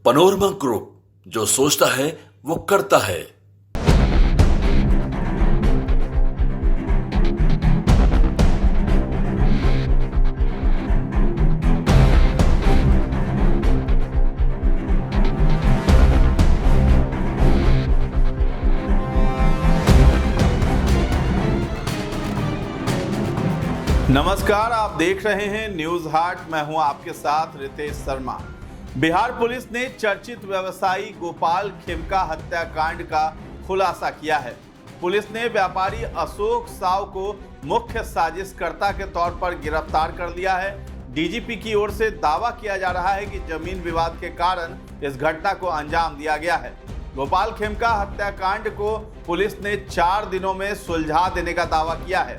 Panorama group, जो सोचता है वो करता है। नमस्कार, आप देख रहे हैं न्यूज हाट। मैं हूं आपके साथ रितेश शर्मा। बिहार पुलिस ने चर्चित व्यवसायी गोपाल खेमका हत्याकांड का खुलासा किया है। पुलिस ने व्यापारी अशोक साव को मुख्य साजिशकर्ता के तौर पर गिरफ्तार कर लिया है। डीजीपी की ओर से दावा किया जा रहा है कि जमीन विवाद के कारण इस घटना को अंजाम दिया गया है। गोपाल खेमका हत्याकांड को पुलिस ने 4 दिनों में सुलझा देने का दावा किया है।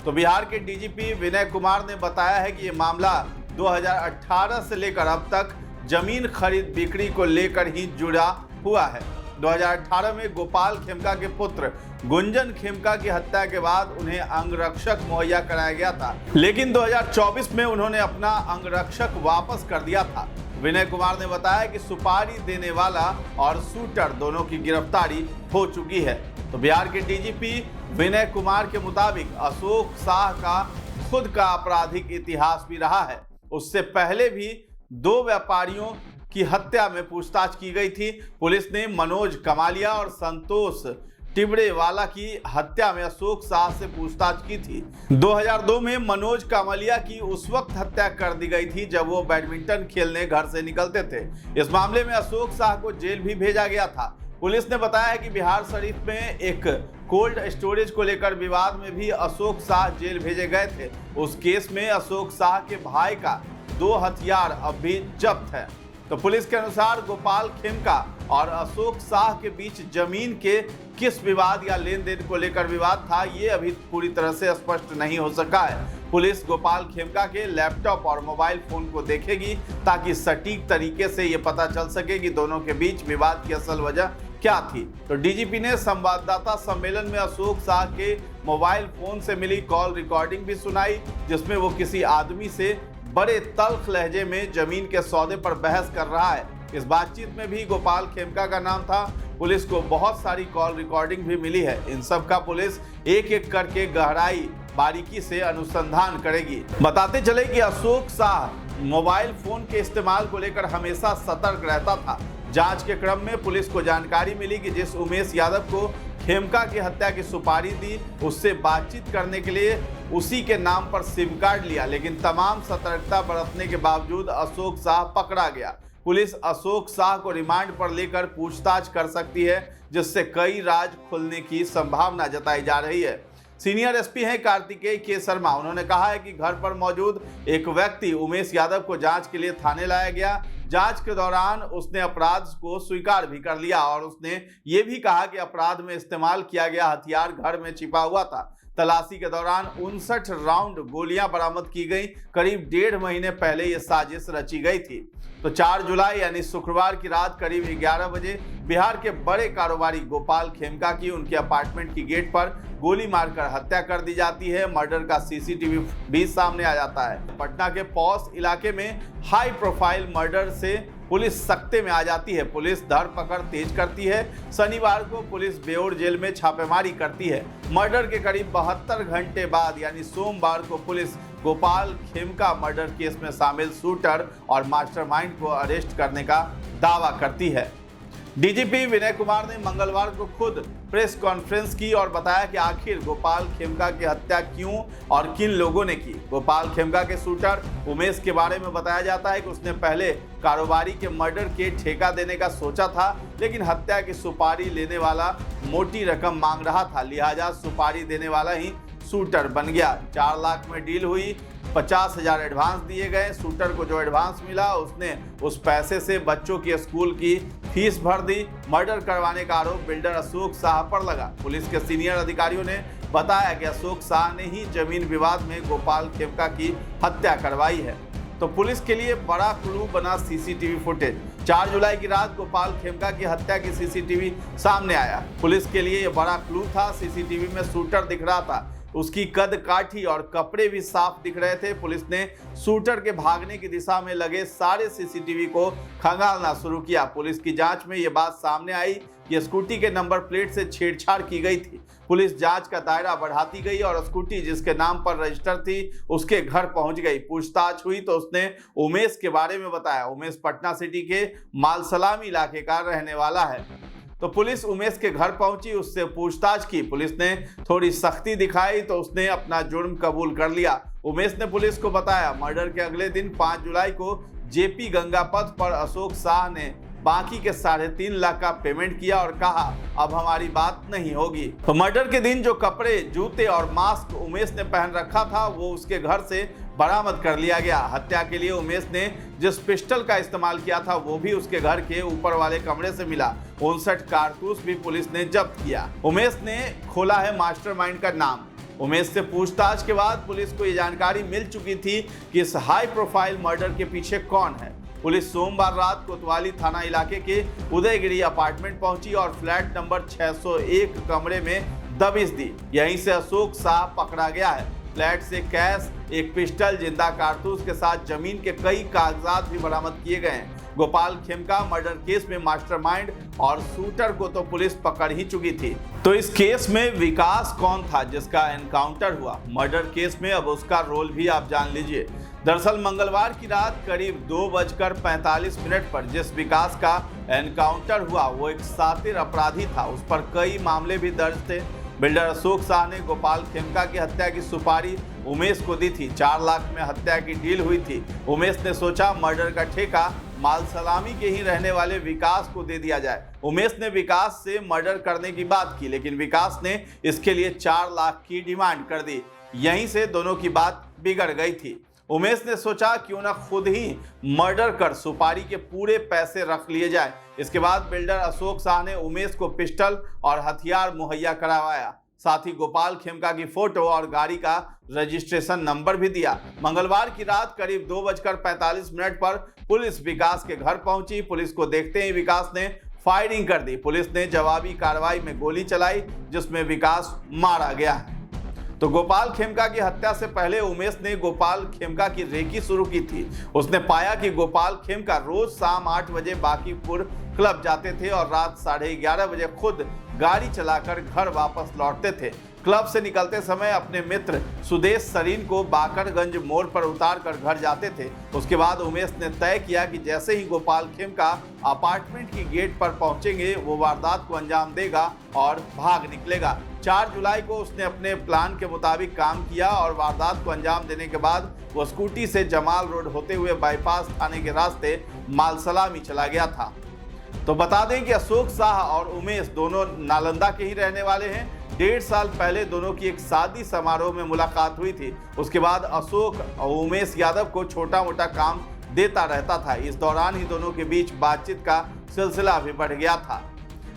तो बिहार के डीजीपी विनय कुमार ने बताया है कि ये मामला 2018 से लेकर अब तक जमीन खरीद बिक्री को लेकर ही जुड़ा हुआ है। 2018 में गोपाल खेमका के पुत्र गुंजन खेमका की हत्या के बाद उन्हें अंगरक्षक मुहैया कराया गया था, लेकिन 2024 में उन्होंने अपना अंगरक्षक वापस कर दिया था। विनय कुमार ने बताया कि सुपारी देने वाला और शूटर दोनों की गिरफ्तारी हो चुकी है। तो बिहार के डीजीपी विनय कुमार के मुताबिक अशोक साह का खुद का आपराधिक इतिहास भी रहा है। उससे पहले भी 2 व्यापारियों की हत्या में पूछताछ की गई थी। पुलिस ने मनोज कमालिया और संतोष टिबड़ेवाला की हत्या में अशोक साह से पूछताछ की थी। 2002 में मनोज कामलिया की उस वक्त हत्या कर दी गई थी जब वो बैडमिंटन खेलने घर से निकलते थे। इस मामले में अशोक साह को जेल भी भेजा गया था। पुलिस ने बताया है कि बिहार शरीफ में एक कोल्ड स्टोरेज को लेकर विवाद में भी अशोक साह जेल भेजे गए थे। उस केस में अशोक साह के भाई का 2 हथियार अब भी जब्त है। तो पुलिस के अनुसार गोपाल खेमका और अशोक साह के बीच जमीन के किस विवाद या लेन देन को लेकर विवाद था, ये अभी पूरी तरह से स्पष्ट नहीं हो सका है। पुलिस गोपाल खेमका के लैपटॉप और मोबाइल फोन को देखेगी ताकि सटीक तरीके से ये पता चल सके कि दोनों के बीच विवाद की असल वजह क्या थी। तो डीजीपी ने संवाददाता सम्मेलन में अशोक साह के मोबाइल फोन से मिली कॉल रिकॉर्डिंग भी सुनाई, जिसमें वो किसी आदमी से बड़े तल्ख लहजे में जमीन के सौदे पर बहस कर रहा है। इस बातचीत में भी गोपाल खेमका का नाम था। पुलिस को बहुत सारी कॉल रिकॉर्डिंग भी मिली है। इन सब का पुलिस एक एक करके गहराई बारीकी से अनुसंधान करेगी। बताते चले कि अशोक साह मोबाइल फोन के इस्तेमाल को लेकर हमेशा सतर्क रहता था। जांच के क्रम में पुलिस को जानकारी मिली कि जिस उमेश यादव को खेमका की हत्या की सुपारी दी, उससे बातचीत करने के लिए उसी के नाम पर सिम कार्ड लिया, लेकिन तमाम सतर्कता बरतने के बावजूद अशोक साह पकड़ा गया। पुलिस अशोक साह को रिमांड पर लेकर पूछताछ कर सकती है, जिससे कई राज खुलने की संभावना जताई जा रही है। सीनियर एसपी हैं कार्तिकेय के शर्मा। उन्होंने कहा है कि घर पर मौजूद एक व्यक्ति उमेश यादव को जांच के लिए थाने लाया गया। जांच के दौरान उसने अपराध को स्वीकार भी कर लिया और उसने ये भी कहा कि अपराध में इस्तेमाल किया गया हथियार घर में छिपा हुआ था। तलाशी के दौरान 59 राउंड गोलियां बरामद की गई। करीब 1.5 महीने पहले ये साजिश रची गई थी। तो 4 जुलाई यानी शुक्रवार की रात करीब 11 बजे बिहार के बड़े कारोबारी गोपाल खेमका की उनके अपार्टमेंट की गेट पर गोली मारकर हत्या कर दी जाती है। मर्डर का सीसीटीवी भी सामने आ जाता है। पटना के पॉश इलाके में हाई प्रोफाइल मर्डर से पुलिस सख्ते में आ जाती है। पुलिस धरपकड़ तेज करती है। शनिवार को पुलिस बेउर जेल में छापेमारी करती है। मर्डर के करीब 72 घंटे बाद यानी सोमवार को police Gopal Khemka murder case में शामिल शूटर और मास्टरमाइंड को अरेस्ट करने का दावा करती है। डीजीपी विनय कुमार ने मंगलवार को खुद प्रेस कॉन्फ्रेंस की और बताया कि आखिर गोपाल खेमका की हत्या क्यों और किन लोगों ने की। गोपाल खेमका के शूटर उमेश के बारे में बताया जाता है कि उसने पहले कारोबारी के मर्डर के ठेका देने का सोचा था, लेकिन हत्या की सुपारी लेने वाला मोटी रकम मांग रहा था, लिहाजा सुपारी देने वाला ही शूटर बन गया। 4 लाख में डील हुई। 50,000 एडवांस दिए गए। शूटर को जो एडवांस मिला उसने उस पैसे से बच्चों की स्कूल की फीस भर दी। मर्डर करवाने का आरोप बिल्डर अशोक साह पर लगा। पुलिस के सीनियर अधिकारियों ने बताया कि अशोक साह ने ही जमीन विवाद में गोपाल खेमका की हत्या करवाई है। तो पुलिस के लिए बड़ा क्लू बना सीसीटीवी फुटेज। 4 जुलाई की रात गोपाल खेमका की हत्या की सीसीटीवी सामने आया। पुलिस के लिए यह बड़ा क्लू था। सीसीटीवी में शूटर दिख रहा था। उसकी कद काठी और कपड़े भी साफ दिख रहे थे। पुलिस ने शूटर के भागने की दिशा में लगे सारे सीसीटीवी को खंगालना शुरू किया। पुलिस की जांच में यह बात सामने आई कि स्कूटी के नंबर प्लेट से छेड़छाड़ की गई थी। पुलिस जांच का दायरा बढ़ाती गई और स्कूटी जिसके नाम पर रजिस्टर थी उसके घर पहुंच गई। पूछताछ हुई तो उसने उमेश के बारे में बताया। उमेश पटना सिटी के मालसलामी इलाके का रहने वाला है। तो पुलिस उमेश के घर पहुंची, उससे पूछताछ की। पुलिस ने थोड़ी सख्ती दिखाई तो उसने अपना जुर्म कबूल कर लिया। उमेश ने पुलिस को बताया मर्डर के अगले दिन 5 जुलाई को जेपी गंगा पथ पर अशोक शाह ने बाकी के 3.5 लाख का पेमेंट किया और कहा अब हमारी बात नहीं होगी। तो मर्डर के दिन जो कपड़े, जूते और मास्क उमेश ने पहन रखा था वो उसके घर से बरामद कर लिया गया। हत्या के लिए उमेश ने जिस पिस्टल का इस्तेमाल किया था वो भी उसके घर के ऊपर वाले कमरे से मिला। 59 कारतूस भी पुलिस ने जब्त किया। उमेश ने खोला है मास्टरमाइंड का नाम। उमेश से पूछताछ के बाद पुलिस को ये जानकारी मिल चुकी थी कि इस हाई प्रोफाइल मर्डर के पीछे कौन है। पुलिस सोमवार रात कोतवाली थाना इलाके के उदयगिरी अपार्टमेंट पहुंची और फ्लैट नंबर 601 कमरे में दबिश दी। यहीं से अशोक शाह पकड़ा गया है। फ्लैट से कैश, एक पिस्टल, जिंदा कारतूस के साथ जमीन के कई कागजात भी बरामद किए गए हैं। गोपाल खेमका मर्डर केस में मास्टरमाइंड और शूटर को तो पुलिस पकड़ ही चुकी थी। तो इस केस में विकास कौन था जिसका एनकाउंटर हुआ? मर्डर केस में अब उसका रोल भी आप जान लीजिए। दरअसल मंगलवार की रात करीब 2:45 पर जिस विकास का एनकाउंटर हुआ वो एक शातिर अपराधी था। उस पर कई मामले भी दर्ज थे। बिल्डर अशोक शाह ने गोपाल खेमका की हत्या की सुपारी उमेश को दी थी। 4 लाख में हत्या की डील हुई थी। उमेश ने सोचा मर्डर का ठेका मालसलामी के ही रहने वाले विकास को दे दिया जाए। उमेश ने विकास से मर्डर करने की बात की लेकिन विकास ने इसके लिए 4 लाख की डिमांड कर दी। यहीं से दोनों की बात बिगड़ गई थी। उमेश ने सोचा क्यों ना खुद ही मर्डर कर सुपारी के पूरे पैसे रख लिए जाए। इसके बाद बिल्डर अशोक शाह ने उमेश को पिस्टल और हथियार मुहैया करवाया। साथ ही गोपाल खेमका की फोटो और गाड़ी का रजिस्ट्रेशन नंबर भी दिया। मंगलवार की रात करीब 2:45 पर पुलिस विकास के घर पहुंची। पुलिस को देखते ही विकास ने फायरिंग कर दी। पुलिस ने जवाबी कार्रवाई में गोली चलाई जिसमें विकास मारा गया। तो गोपाल खेमका की हत्या से पहले उमेश ने गोपाल खेमका की रेकी शुरू की थी। उसने पाया कि गोपाल खेमका रोज शाम 8 बजे बांकीपुर क्लब जाते थे और रात 11:30 बजे खुद गाड़ी चलाकर घर वापस लौटते थे। क्लब से निकलते समय अपने मित्र सुदेश सरीन को बाकरगंज मोड़ पर उतार कर घर जाते थे। उसके बाद उमेश ने तय किया कि जैसे ही गोपाल खेमका अपार्टमेंट की गेट पर पहुंचेंगे वो वारदात को अंजाम देगा और भाग निकलेगा। 4 जुलाई को उसने अपने प्लान के मुताबिक काम किया और वारदात को अंजाम देने के बाद वो स्कूटी से जमाल रोड होते हुए बाईपास थाने के रास्ते मालसलामी चला गया था। तो बता दें कि अशोक शाह और उमेश दोनों नालंदा के ही रहने वाले हैं। 1.5 साल पहले दोनों की एक शादी समारोह में मुलाकात हुई थी। उसके बाद अशोक और उमेश यादव को छोटा मोटा काम देता रहता था। इस दौरान ही दोनों के बीच बातचीत का सिलसिला भी बढ़ गया था।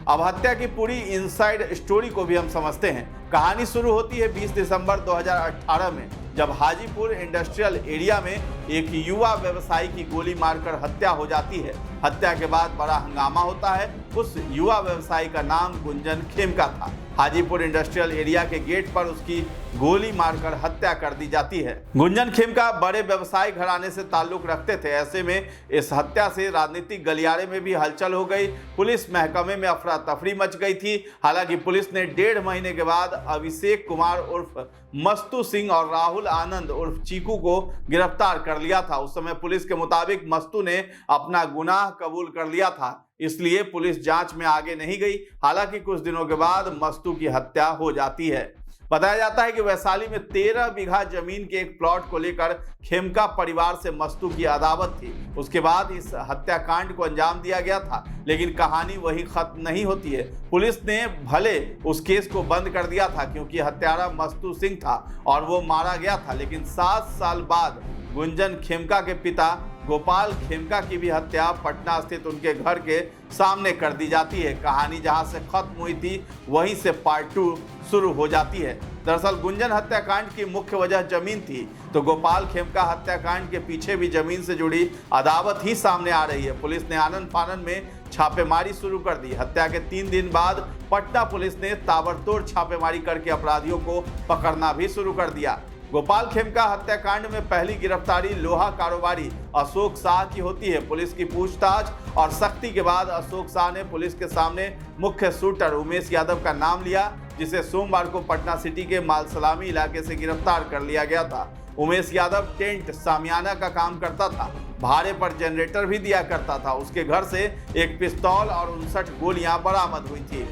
अब हत्या की पूरी इनसाइड स्टोरी को भी हम समझते हैं। कहानी शुरू होती है 20 दिसंबर 2018 में जब हाजीपुर इंडस्ट्रियल एरिया में एक युवा व्यवसायी की गोली मारकर हत्या हो जाती है। हत्या के बाद बड़ा हंगामा होता है। उस युवा व्यवसायी का नाम गुंजन खेमका था। हाजीपुर इंडस्ट्रियल एरिया के गेट पर उसकी गोली मारकर हत्या कर दी जाती है। गुंजन खेमका बड़े व्यवसायी घराने से ताल्लुक रखते थे। ऐसे में इस हत्या से राजनीतिक गलियारे में भी हलचल हो गई। पुलिस महकमे में अफरा तफरी मच गई थी। हालांकि पुलिस ने 1.5 महीने के बाद अभिषेक कुमार उर्फ मस्तू सिंह और राहुल आनंद उर्फ चीकू को गिरफ्तार कर लिया था। उस समय पुलिस के मुताबिक मस्तू ने अपना गुनाह कबूल कर लिया था, इसलिए पुलिस जांच में आगे नहीं गई। हालांकि कुछ दिनों के बाद मस्तू की हत्या हो जाती है। बताया जाता है कि वैशाली में 13 बीघा जमीन के एक प्लॉट को लेकर खेमका परिवार से मस्तू की अदावत थी। उसके बाद इस हत्याकांड को अंजाम दिया गया था, लेकिन कहानी वही खत्म नहीं होती है। पुलिस ने भले उस केस को बंद कर दिया था क्योंकि हत्यारा मस्तू सिंह था और वो मारा गया था, लेकिन 7 साल बाद गुंजन खेमका के पिता गोपाल खेमका की भी हत्या पटना स्थित उनके घर के सामने कर दी जाती है। कहानी जहां से खत्म हुई थी वहीं से पार्ट 2 शुरू हो जाती है। दरअसल गुंजन हत्याकांड की मुख्य वजह जमीन थी, तो गोपाल खेमका हत्याकांड के पीछे भी जमीन से जुड़ी अदावत ही सामने आ रही है। पुलिस ने आनन फानन में छापेमारी शुरू कर दी। हत्या के 3 दिन बाद पटना पुलिस ने ताबड़तोड़ छापेमारी करके अपराधियों को पकड़ना भी शुरू कर दिया। गोपाल खेमका हत्याकांड में पहली गिरफ्तारी लोहा कारोबारी अशोक शाह की होती है। पुलिस की पूछताछ और सख्ती के बाद अशोक शाह ने पुलिस के सामने मुख्य शूटर उमेश यादव का नाम लिया, जिसे सोमवार को पटना सिटी के मालसलामी इलाके से गिरफ्तार कर लिया गया था। उमेश यादव टेंट सामियाना का काम करता था, भाड़े पर जनरेटर भी दिया करता था। उसके घर से एक पिस्तौल और 59 गोलियां बरामद हुई थी।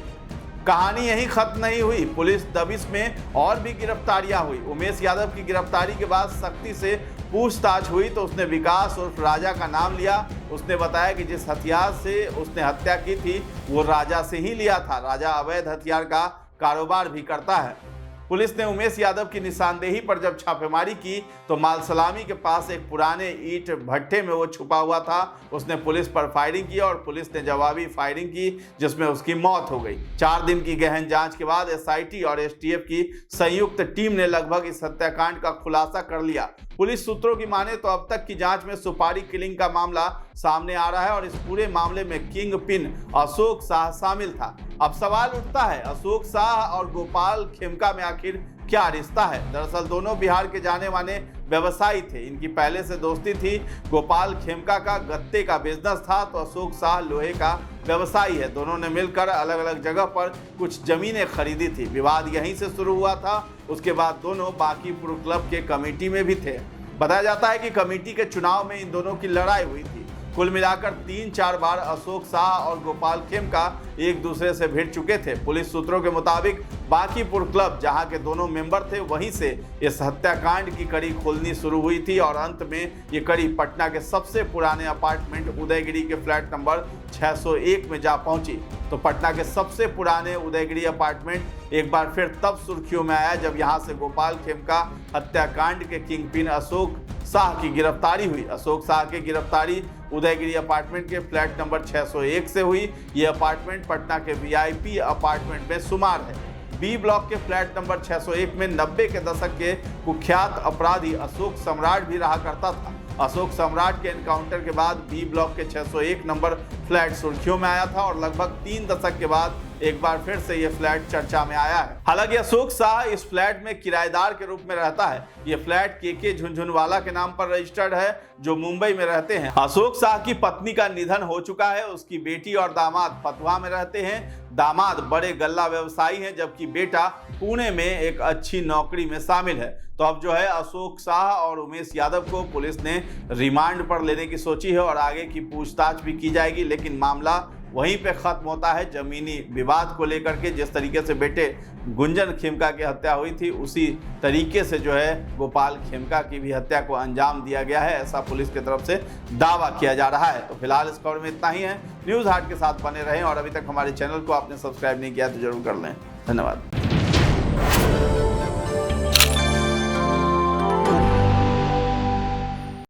कहानी यहीं खत्म नहीं हुई, पुलिस दबिश में और भी गिरफ्तारियां हुई। उमेश यादव की गिरफ्तारी के बाद सख्ती से पूछताछ हुई तो उसने विकास उर्फ राजा का नाम लिया। उसने बताया कि जिस हथियार से उसने हत्या की थी वो राजा से ही लिया था। राजा अवैध हथियार का कारोबार भी करता है। पुलिस ने उमेश यादव की निशानदेही पर जब छापेमारी की तो मालसलामी के पास एक पुराने ईंट भट्ठे में वो छुपा हुआ था। उसने पुलिस पर फायरिंग की और पुलिस ने जवाबी फायरिंग की, जिसमें उसकी मौत हो गई। 4 दिन की गहन जांच के बाद एसआईटी और एसटीएफ की संयुक्त टीम ने लगभग इस हत्याकांड का खुलासा कर लिया। पुलिस सूत्रों की माने तो अब तक की जांच में सुपारी किलिंग का मामला सामने आ रहा है और इस पूरे मामले में किंग पिन अशोक शाह शामिल था। अब सवाल उठता है, अशोक शाह और गोपाल खेमका में आखिर क्या रिश्ता है? दरअसल दोनों बिहार के जाने माने व्यवसायी थे। इनकी पहले से दोस्ती थी। गोपाल खेमका का गत्ते का बिजनेस था तो अशोक शाह लोहे का व्यवसायी है। दोनों ने मिलकर अलग अलग जगह पर कुछ जमीनें खरीदी थी। विवाद यहीं से शुरू हुआ था। उसके बाद दोनों बांकीपुर क्लब के कमेटी में भी थे। बताया जाता है कि कमेटी के चुनाव में इन दोनों की लड़ाई हुई थी। कुल मिलाकर 3-4 बार अशोक शाह और गोपाल खेमका एक दूसरे से भिड़ चुके थे। पुलिस सूत्रों के मुताबिक बांकीपुर क्लब, जहां के दोनों मेंबर थे, वहीं से इस हत्याकांड की कड़ी खोलनी शुरू हुई थी और अंत में ये कड़ी पटना के सबसे पुराने अपार्टमेंट उदयगिरी के फ्लैट नंबर 601 में जा पहुंची। तो पटना के सबसे पुराने उदयगिरी अपार्टमेंट एक बार फिर तब सुर्खियों में आया जब यहां से गोपाल खेमका हत्याकांड के किंगपिन अशोक शाह की गिरफ्तारी हुई। अशोक शाह की गिरफ्तारी उदयगिरी अपार्टमेंट के फ्लैट नंबर 601 से हुई। यह अपार्टमेंट पटना के वीआईपी अपार्टमेंट में शुमार है। बी ब्लॉक के फ्लैट नंबर 601 में 90 के दशक के कुख्यात अपराधी अशोक सम्राट भी रहा करता था। अशोक सम्राट के एनकाउंटर के बाद बी ब्लॉक के 601 नंबर फ्लैट सुर्खियों में आया था और लगभग 3 दशक के बाद एक बार फिर से यह फ्लैट चर्चा में आया है। हालांकि अशोक शाह इस फ्लैट में किराएदार के रूप में रहता है। यह फ्लैट के झुनझुनवाला के नाम पर रजिस्टर्ड है, जो मुंबई में रहते हैं। अशोक शाह की पत्नी का निधन हो चुका है। उसकी बेटी और दामाद फतवा में रहते हैं। दामाद बड़े गल्ला व्यवसायी हैं, जबकि बेटा पुणे में एक अच्छी नौकरी में शामिल है। तो अब जो है अशोक शाह और उमेश यादव को पुलिस ने रिमांड पर लेने की सोची है और आगे की पूछताछ भी की जाएगी। लेकिन मामला वहीं पे खत्म होता है जमीनी विवाद को लेकर के। जिस तरीके से बेटे गुंजन खेमका की हत्या हुई थी, उसी तरीके से जो है गोपाल खेमका की भी हत्या को अंजाम दिया गया है, ऐसा पुलिस की तरफ से दावा किया जा रहा है। तो फिलहाल इस खबर में इतना ही है। न्यूज़ हाट के साथ बने रहें और अभी तक हमारे चैनल को आपने सब्सक्राइब नहीं किया तो जरूर कर लें। धन्यवाद।